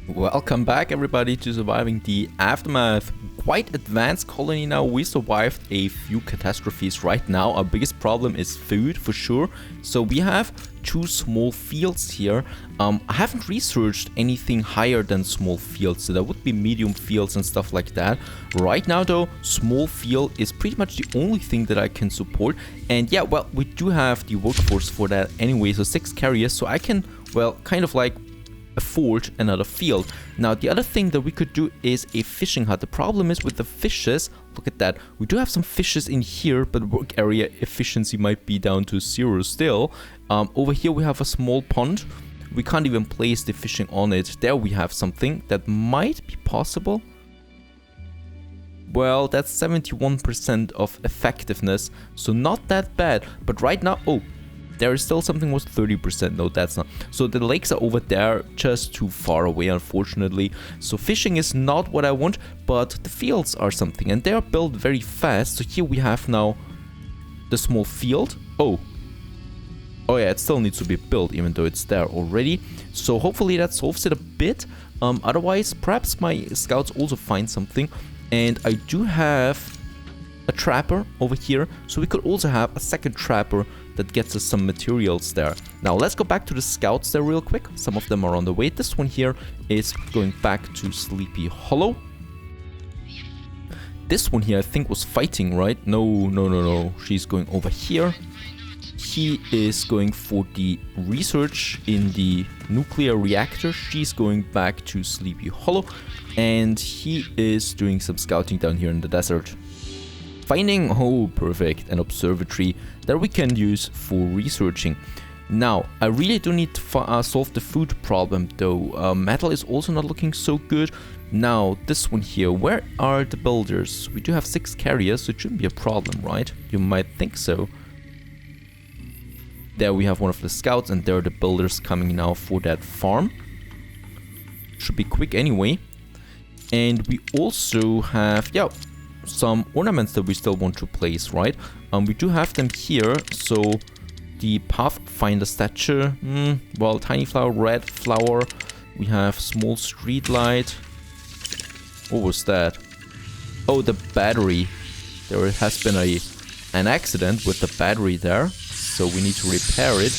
Welcome back everybody to Surviving the Aftermath. Quite advanced colony now. We survived a few catastrophes right now. Our biggest problem is food for sure. So we have two small fields here. I haven't researched anything higher than small fields. So that would be medium fields and stuff like that. Right now though, small field is pretty much the only thing that I can support. And yeah, well, we do have the workforce for that anyway. So 6 carriers. So I can, well, kind of like afford another field. Now the other thing that we could do is a fishing hut. The problem is with the fishes, look at that, we do have some fishes in here, but work area efficiency might be down to 0 still. Over here we have a small pond. We can't even place the fishing on it. There we have something that might be possible. Well, that's 71% of effectiveness, so not that bad. But right now, oh, there is still something was 30%. No, that's not. So the lakes are over there, just too far away, unfortunately. So fishing is not what I want, but the fields are something. And they are built very fast. So here we have now the small field. Oh yeah, it still needs to be built, even though it's there already. So hopefully that solves it a bit. Otherwise, perhaps my scouts also find something. And I do have a trapper over here. So we could also have a second trapper that gets us some materials there. Now let's go back to the scouts there real quick. Some of them are on the way. This one here is going back to Sleepy Hollow. This one here I think was fighting, right? No. She's going over here. He is going for the research in the nuclear reactor. She's going back to Sleepy Hollow. And he is doing some scouting down here in the desert. Finding, oh perfect, an observatory that we can use for researching. Now, I really do need to solve the food problem though. Metal is also not looking so good. Now, this one here, where are the builders? We do have 6 carriers, so it shouldn't be a problem, right? You might think so. There we have one of the scouts, and there are the builders coming now for that farm. Should be quick anyway. And we also have, yeah, some ornaments that we still want to place, right? We do have them here. So the Pathfinder statue, well, tiny flower, red flower. We have small street light. What was that? Oh, the battery. There has been an accident with the battery there, so we need to repair it.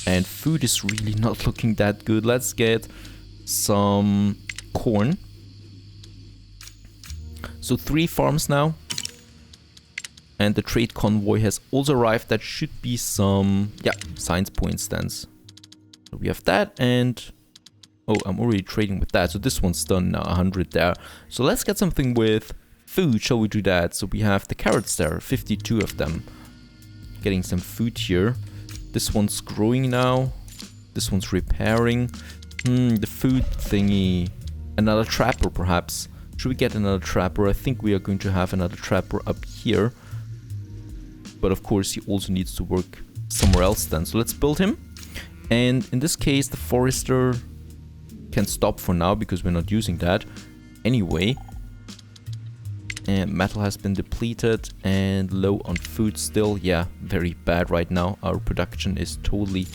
And food is really not looking that good. Let's get some corn. So 3 farms now. And the trade convoy has also arrived. That should be some, yeah, science points then. So we have that, and oh, I'm already trading with that. So this one's done now, 100 there. So let's get something with food. Shall we do that? So we have the carrots there, 52 of them. Getting some food here. This one's growing now. This one's repairing. The food thingy. Another trapper perhaps. Should we get another trapper? I think we are going to have another trapper up here. But of course he also needs to work somewhere else then. So let's build him. And in this case the forester can stop for now because we're not using that anyway. And metal has been depleted and low on food still. Yeah, very bad right now. Our production is totally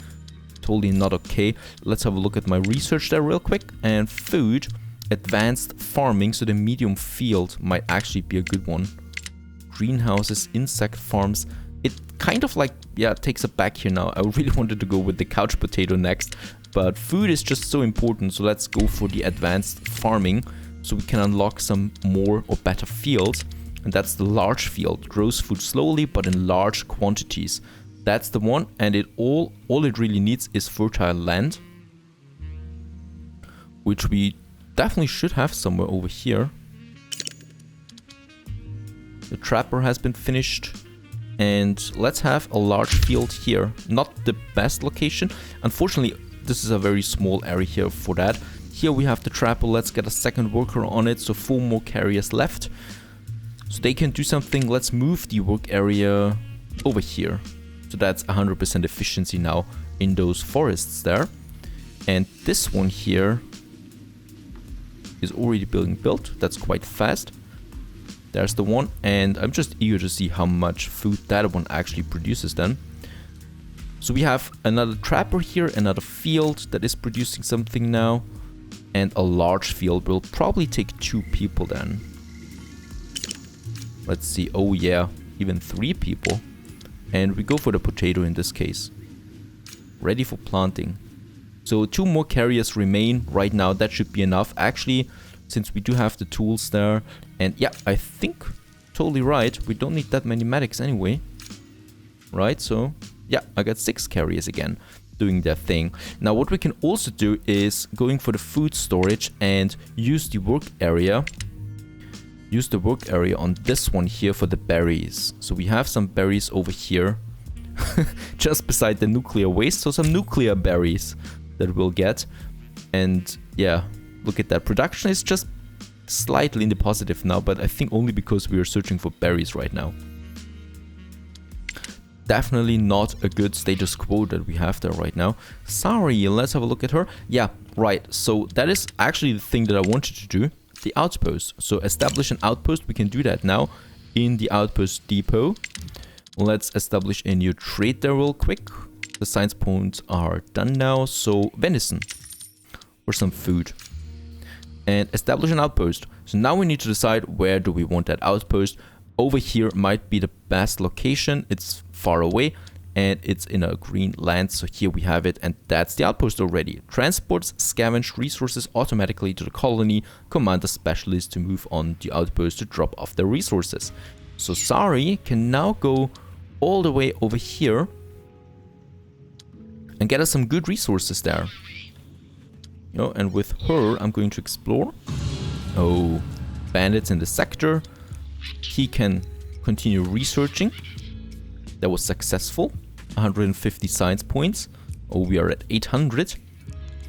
not okay. Let's have a look at my research there real quick. And food. Advanced farming, so the medium field might actually be a good one. Greenhouses, insect farms. It kind of like, yeah, takes a back here now. I really wanted to go with the couch potato next, but food is just so important, so let's go for the advanced farming so we can unlock some more or better fields. And that's the large field. Grows food slowly but in large quantities. That's the one, and all it really needs is fertile land, which we definitely should have somewhere over here. The trapper has been finished. And let's have a large field here. Not the best location. Unfortunately, this is a very small area here for that. Here we have the trapper. Let's get a second worker on it. So 4 more carriers left. So they can do something. Let's move the work area over here. So that's 100% efficiency now in those forests there. And this one here is already being built. That's quite fast. There's the one, and I'm just eager to see how much food that one actually produces then. So we have another trapper here, another field that is producing something now. and a large field will probably take 2 people then. Let's see. Oh yeah, even 3 people. And we go for the potato in this case. Ready for planting. So 2 more carriers remain right now. That should be enough. Actually, since we do have the tools there. And yeah, I think totally right. We don't need that many medics anyway. Right, so yeah, I got 6 carriers again doing their thing. Now what we can also do is going for the food storage and use the work area. Use the work area on this one here for the berries. So we have some berries over here. Just beside the nuclear waste. So some nuclear berries that we'll get. And yeah, look at that. Production is just slightly in the positive now, but I think only because we are searching for berries right now. Definitely not a good status quo that we have there right now. Sorry, let's have a look at her. Yeah, right. So that is actually the thing that I wanted to do. The outpost. So establish an outpost. We can do that now in the outpost depot. Let's establish a new trade there real quick. The science points are done now. So venison for some food. And establish an outpost. So now we need to decide where do we want that outpost. Over here might be the best location. It's far away and it's in a green land. So here we have it, and that's the outpost already. Transports scavenged resources automatically to the colony. Command the specialist to move on the outpost to drop off their resources. So Sari can now go all the way over here and get us some good resources there. You know, and with her, I'm going to explore. Oh, bandits in the sector. He can continue researching. That was successful. 150 science points. Oh, we are at 800.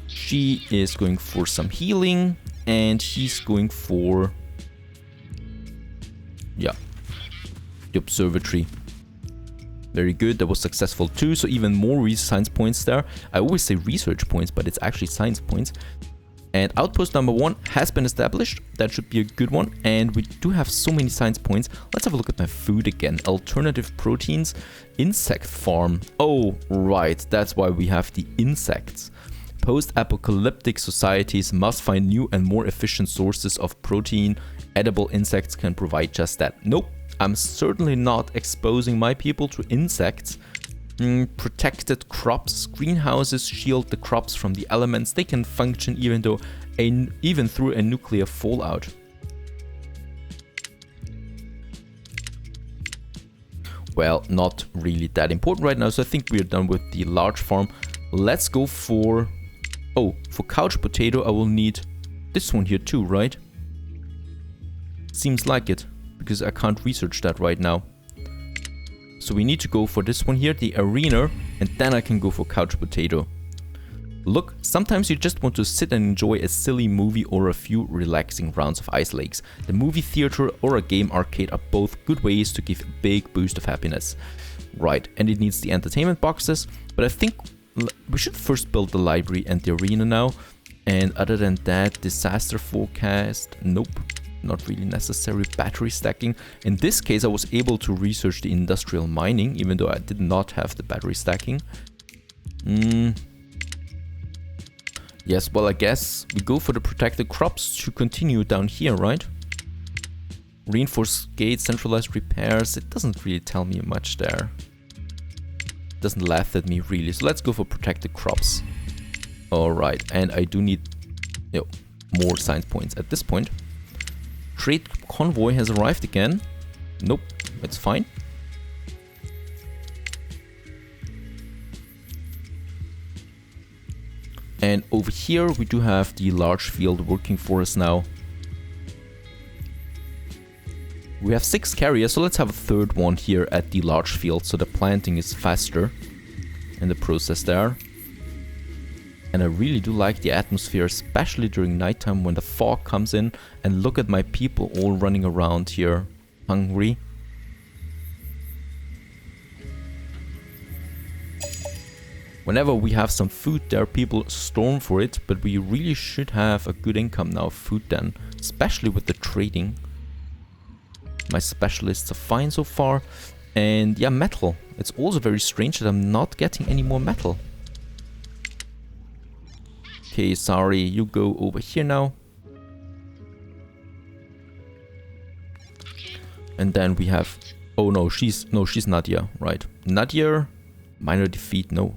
She is going for some healing. And he's going for... yeah, the observatory. Very good. That was successful too. So even more science points there. I always say research points, but it's actually science points. And outpost number 1 has been established. That should be a good one. And we do have so many science points. Let's have a look at my food again. Alternative proteins. Insect farm. Oh, right. That's why we have the insects. Post-apocalyptic societies must find new and more efficient sources of protein. Edible insects can provide just that. Nope. I'm certainly not exposing my people to insects. Protected crops. Greenhouses shield the crops from the elements. They can function even through a nuclear fallout. Well, not really that important right now. So I think we're done with the large farm. Let's go for... oh, for couch potato I will need this one here too, right? Seems like it, because I can't research that right now. So we need to go for this one here, the arena, and then I can go for couch potato. Look, sometimes you just want to sit and enjoy a silly movie or a few relaxing rounds of ice lakes. The movie theater or a game arcade are both good ways to give a big boost of happiness. Right, and it needs the entertainment boxes, but I think we should first build the library and the arena now. And other than that, disaster forecast, nope. Not really necessary. Battery stacking. In this case, I was able to research the industrial mining, even though I did not have the battery stacking. Yes, well, I guess we go for the protected crops to continue down here, right? Reinforced gates, centralized repairs. It doesn't really tell me much there. It doesn't laugh at me, really. So let's go for protected crops. Alright, and I do need more science points at this point. Trade convoy has arrived again. Nope, it's fine. And over here we do have the large field working for us now. We have 6 carriers, so let's have a third one here at the large field so the planting is faster in the process there. And I really do like the atmosphere, especially during nighttime when the fog comes in. And look at my people all running around here, hungry. Whenever we have some food there, people storm for it. But we really should have a good income now of food then, especially with the trading. My specialists are fine so far. And yeah, metal. It's also very strange that I'm not getting any more metal. Okay, sorry, you go over here now. And then we have... Oh no, she's Nadia, right. Nadia, minor defeat, no.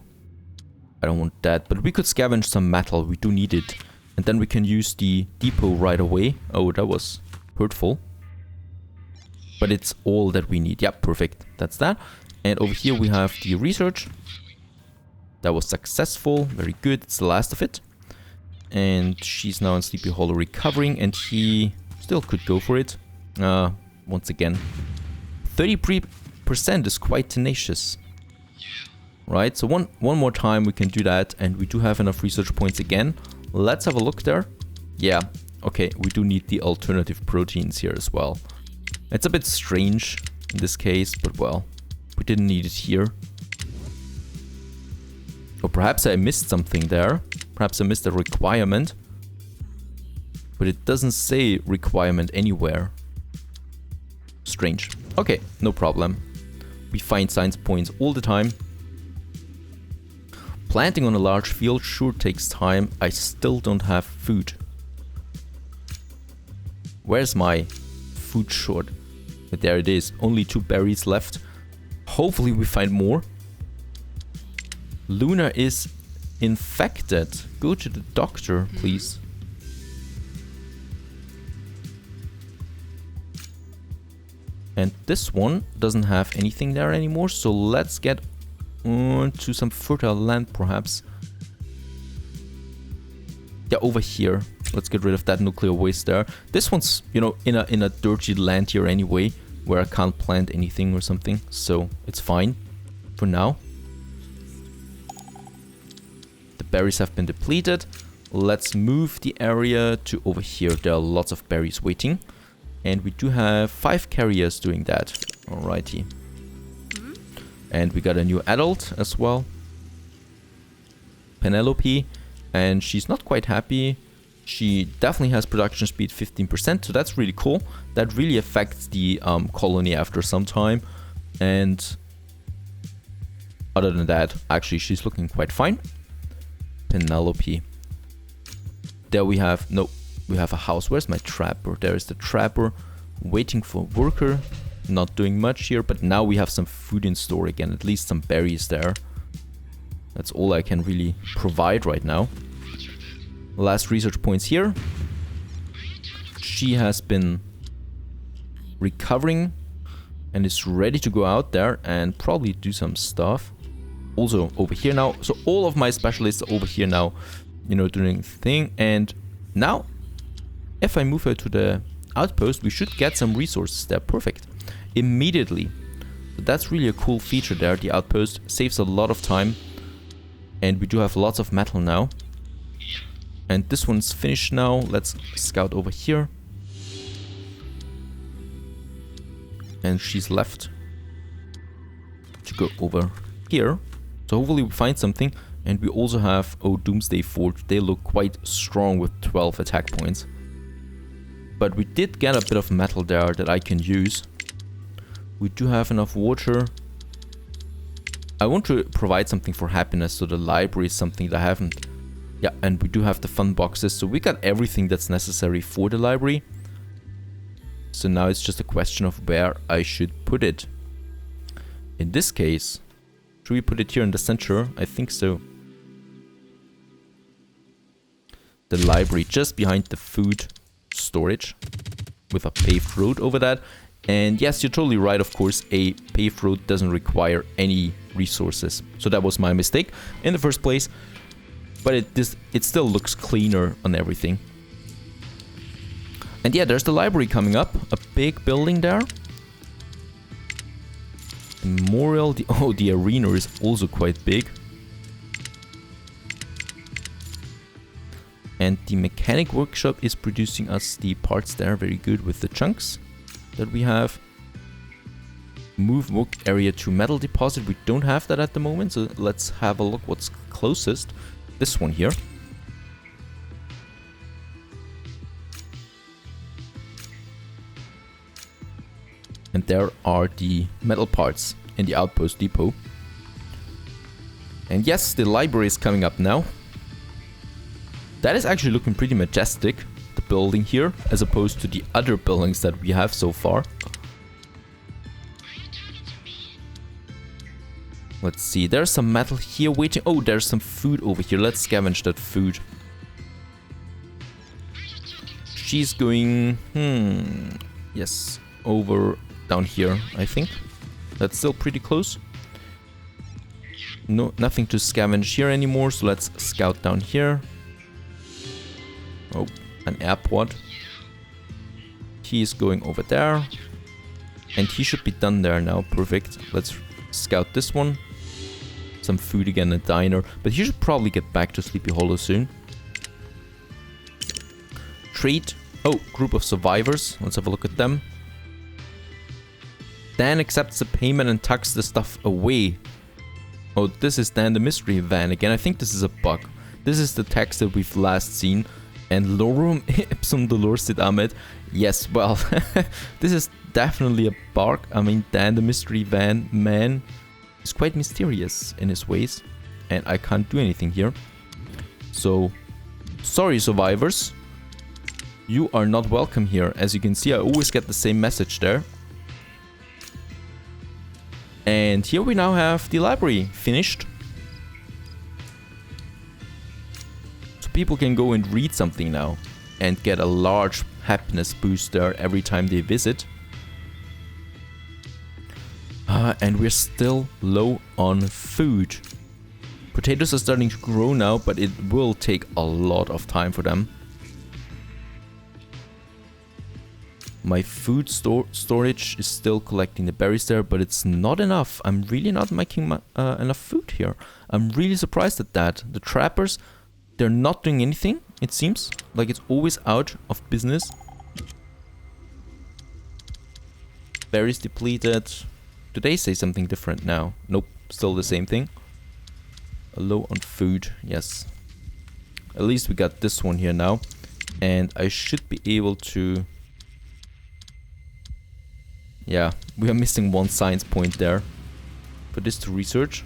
I don't want that, but we could scavenge some metal, we do need it. And then we can use the depot right away. Oh, that was hurtful. But it's all that we need. Yeah, perfect. That's that. And over here we have the research. That was successful. Very good. It's the last of it. And she's now in Sleepy Hollow recovering. And he still could go for it. Once again. 33% is quite tenacious. Right, so one more time we can do that. And we do have enough research points again. Let's have a look there. Yeah, okay, we do need the alternative proteins here as well. It's a bit strange in this case, but well, we didn't need it here. Or perhaps I missed something there. Perhaps I missed a requirement. But it doesn't say requirement anywhere. Strange. Okay, no problem. We find science points all the time. Planting on a large field sure takes time. I still don't have food. Where's my food short? But there it is. Only 2 berries left. Hopefully we find more. Luna is infected. Go to the doctor, please. And this one doesn't have anything there anymore. So let's get on to some fertile land, perhaps. Yeah, over here. Let's get rid of that nuclear waste there. This one's, you know, in a dirty land here anyway, where I can't plant anything or something. So it's fine for now. The berries have been depleted. Let's move the area to over here. There are lots of berries waiting. And we do have 5 carriers doing that. Alrighty. And we got a new adult as well. Penelope. And she's not quite happy. She definitely has production speed 15%. So that's really cool. That really affects the colony after some time. And other than that, actually she's looking quite fine. Penelope. There we have... No, we have a house. Where's my trapper? There is the trapper waiting for a worker. Not doing much here, but now we have some food in store again. At least some berries there. That's all I can really provide right now. Last research points here. She has been recovering and is ready to go out there and probably do some stuff. Also over here now. So all of my specialists are over here now, you know, doing the thing. And now, if I move her to the outpost, we should get some resources there. Perfect. Immediately. So that's really a cool feature there. The outpost saves a lot of time. And we do have lots of metal now. And this one's finished now. Let's scout over here. And she's left to go over here. So hopefully we find something. And we also have, oh, Doomsday Forge. They look quite strong with 12 attack points. But we did get a bit of metal there that I can use. We do have enough water. I want to provide something for happiness. So the library is something that I haven't. Yeah, and we do have the fun boxes. So we got everything that's necessary for the library. So now it's just a question of where I should put it. In this case, should we put it here in the center? I think so. The library just behind the food storage with a paved road over that. And yes, you're totally right, of course, a paved road doesn't require any resources. So that was my mistake in the first place. But it still looks cleaner on everything. And yeah, there's the library coming up. A big building there. Memorial. The arena is also quite big. And the mechanic workshop is producing us the parts there. Very good with the chunks that we have. Move work area to metal deposit. We don't have that at the moment. So let's have a look what's closest. This one here. And there are the metal parts in the outpost depot. And yes, the library is coming up now. That is actually looking pretty majestic, the building here, as opposed to the other buildings that we have so far. Let's see, there's some metal here waiting. Oh, there's some food over here. Let's scavenge that food. She's going, yes, over down here, I think. That's still pretty close. No, nothing to scavenge here anymore, so let's scout down here. Oh, an airport. He is going over there. And he should be done there now. Perfect. Let's scout this one. Some food again, a diner. But he should probably get back to Sleepy Hollow soon. Trade. Oh, group of survivors. Let's have a look at them. Dan accepts the payment and tucks the stuff away. Oh, this is Dan the mystery van again. I think this is a bug. This is the text that we've last seen. And Lorum ipsum dolorsit amet. Yes, well, this is definitely a bug. I mean, Dan the mystery van man is quite mysterious in his ways. And I can't do anything here. So, sorry survivors. You are not welcome here. As you can see, I always get the same message there. And here we now have the library finished. So people can go and read something now. And get a large happiness boost there every time they visit. And we're still low on food. Potatoes are starting to grow now, but it will take a lot of time for them. My food storage is still collecting the berries there, but it's not enough. I'm really not making enough food here. I'm really surprised at that. The trappers, they're not doing anything, it seems. Like it's always out of business. Berries depleted. Do they say something different now? Nope, still the same thing. Low on food, yes. At least we got this one here now. And I should be able to... Yeah, we are missing one science point there. Put this to research.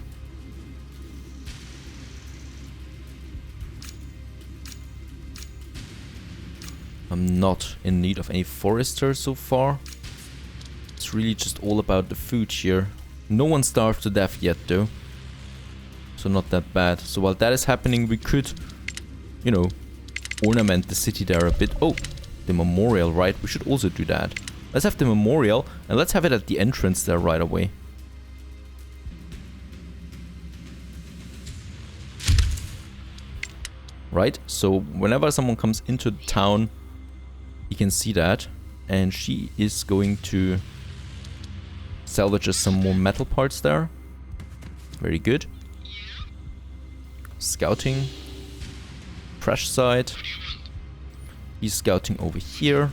I'm not in need of any foresters so far. It's really just all about the food here. No one starved to death yet though. So not that bad. So while that is happening, we could, you know, ornament the city there a bit. Oh, the memorial, right? We should also do that. Let's have the memorial, and let's have it at the entrance there right away. Right, so whenever someone comes into the town, you can see that. And she is going to salvage us some more metal parts there. Very good. Scouting. Trash side. He's scouting over here.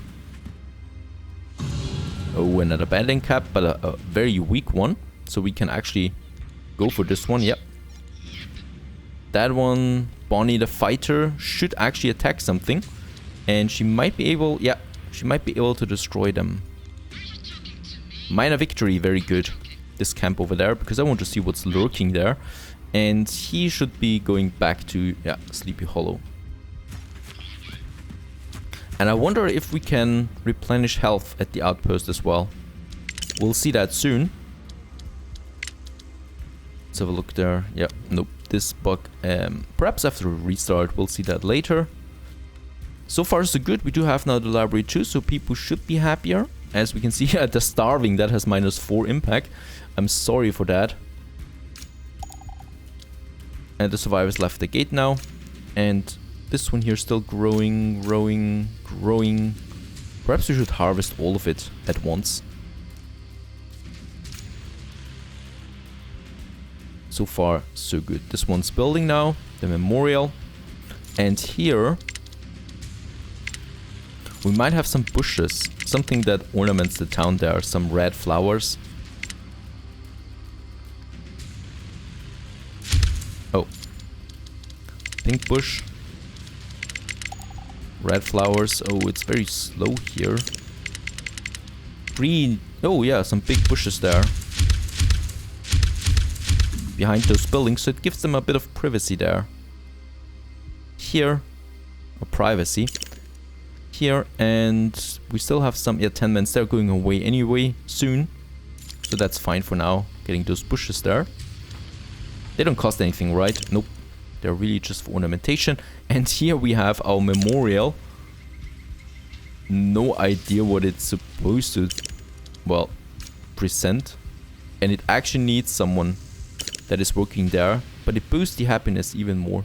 Oh, another banding cap, but a very weak one. So we can actually go for this one, yep. That one, Bonnie the fighter, should actually attack something. And she might be able, yeah, she might be able to destroy them. Minor victory, very good. This camp over there, because I want to see what's lurking there. And he should be going back to, yeah, Sleepy Hollow. And I wonder if we can replenish health at the outpost as well. We'll see that soon. Let's have a look there. Yeah, nope, this bug. Perhaps after a restart, we'll see that later. So far so good. We do have now the library too, so people should be happier. As we can see at the starving, that has -4 impact. I'm sorry for that. And the survivors left the gate now. And this one here still growing. Perhaps we should harvest all of it at once. So far, so good. This one's building now, the memorial. And here, we might have some bushes. Something that ornaments the town there. Some red flowers. Oh. Pink bush. Red flowers. Oh, it's very slow here. Green. Oh yeah, some big bushes there. Behind those buildings, so it gives them a bit of privacy there. Here, or privacy here. And we still have some 10 men. They're going away anyway soon, so that's fine for now. Getting those bushes there. They don't cost anything, right? Nope. They're really just for ornamentation. And here we have our memorial. No idea what it's supposed to, well, present. And it actually needs someone that is working there, but it boosts the happiness even more.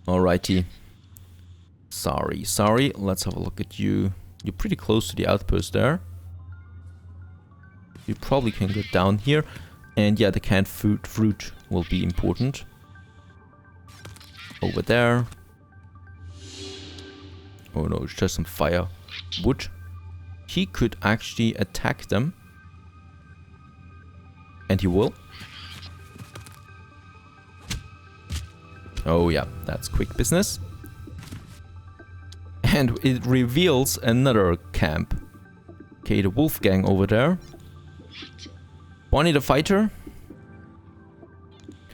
Alrighty. Sorry. Let's have a look at you. You're pretty close to the outpost there. You probably can go down here. And yeah, the canned fruit will be important. Over there. Oh no, it's just some firewood. He could actually attack them. And he will. Oh yeah, that's quick business. And it reveals another camp. Okay, the wolf gang over there. Bonnie the fighter.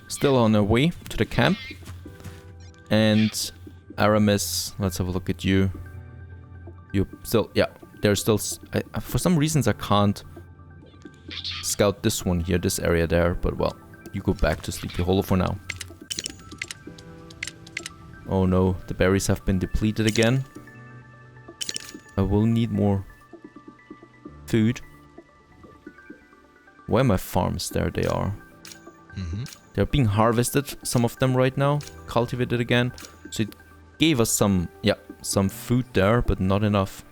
Still on their way to the camp. And Aramis, let's have a look at you. You still, yeah, there's still, for some reasons I can't scout this one here, this area there, but well, you go back to Sleepy Hollow for now. Oh no, the berries have been depleted again. I will need more food. Where are my farms? There they are. They're being harvested, some of them right now, cultivated again. So it gave us some, yeah, some food there, but not enough.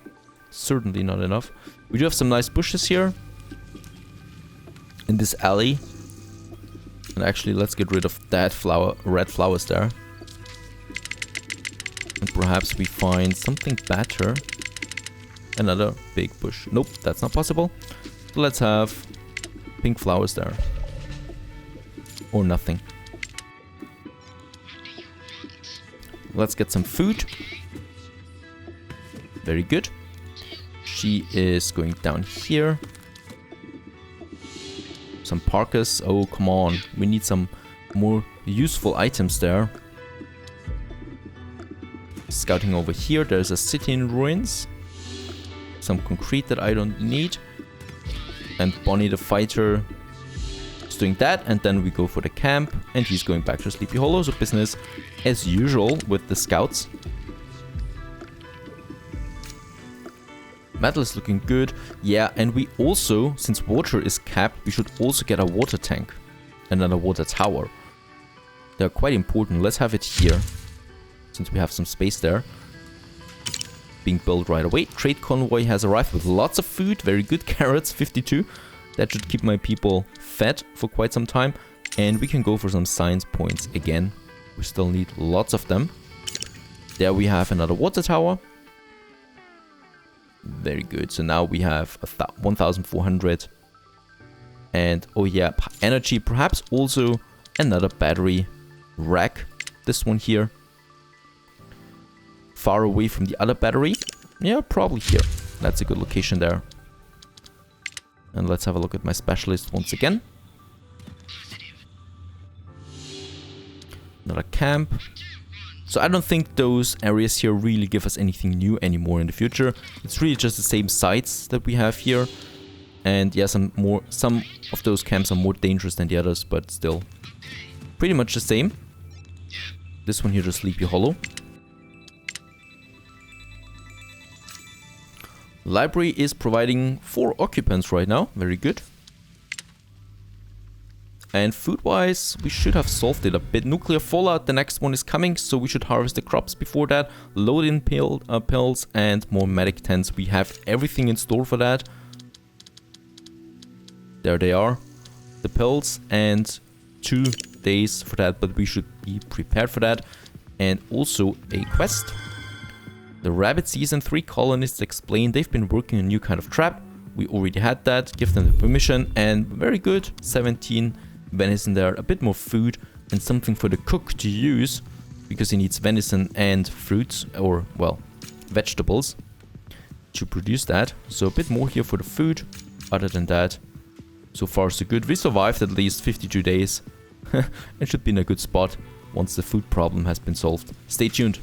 Certainly not enough. We do have some nice bushes here in this alley. And actually, let's get rid of that red flowers there. And perhaps we find something better. Another big bush. Nope, that's not possible. So let's have pink flowers there. Or nothing. Let's get some food. Very good. She is going down here. Some parkas. Oh, come on. We need some more useful items there. Scouting over here. There's a city in ruins. Some concrete that I don't need. And Bonnie the fighter is doing that. And then we go for the camp. And he's going back to Sleepy Hollow. So business as usual with the scouts. Metal is looking good. Yeah, and we also, since water is capped, we should also get a water tank. Another water tower. They're quite important. Let's have it here. Since we have some space there. Being built right away. Trade convoy has arrived with lots of food. Very good. Carrots, 52. That should keep my people fed for quite some time. And we can go for some science points again. We still need lots of them. There we have another water tower. Very good. So now we have 1,400. And oh yeah, energy. Perhaps also another battery rack. This one here. Far away from the other battery. Yeah, probably here. That's a good location there. And let's have a look at my specialist once again. Another camp. So I don't think those areas here really give us anything new anymore in the future. It's really just the same sites that we have here. And yeah, some of those camps are more dangerous than the others, but still pretty much the same. This one here is Sleepy Hollow. Library is providing 4 occupants right now. Very good. And food-wise, we should have solved it a bit. Nuclear fallout, the next one is coming, so we should harvest the crops before that. Load-in pills and more medic tents. We have everything in store for that. There they are. The pills and 2 days for that, but we should be prepared for that. And also a quest. The rabbit season 3 colonists explain they've been working on a new kind of trap. We already had that. Give them the permission. And very good. 17 venison there. A bit more food and something for the cook to use. Because he needs venison and fruits. Or, well, vegetables. To produce that. So a bit more here for the food. Other than that, so far so good. We survived at least 52 days. It should be in a good spot. once the food problem has been solved. Stay tuned.